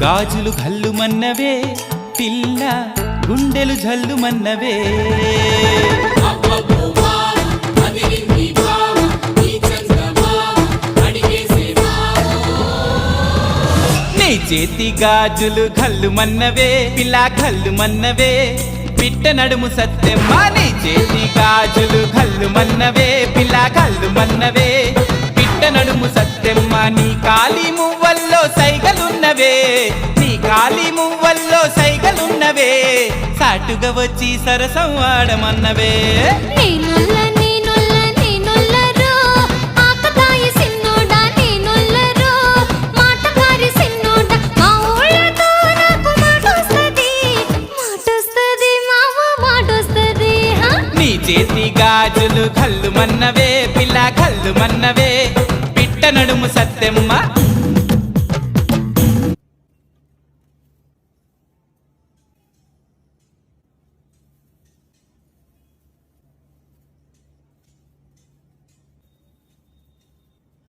గాజులు ఘల్లుమన్నవే పిల్ల గుండెలు జల్లుమన్నవే నీ చేతి గాజులు ఘల్లుమన్నవే పిల్ల ఘల్లుమన్నవే పిట్ట నడుము సత్తెమ్మ నీ చేతి గాజులు ఘల్లుమన్నవే పిల్ల ఘల్లుమన్నవే పిట్ట నడుము సత్తెమ్మ నీ కాలి మువ్వల్లో సైగలున్నవే నీ కాలి మువ్వల్లో సైగలున్నవే సాటుగా వచ్చి సరసం ఆడమన్నవే నీ చేతి గాజులు ఘల్లుమన్నవే పిల్ల ఘల్లుమన్నవే పిట్ట నడుము సత్తెమ్మ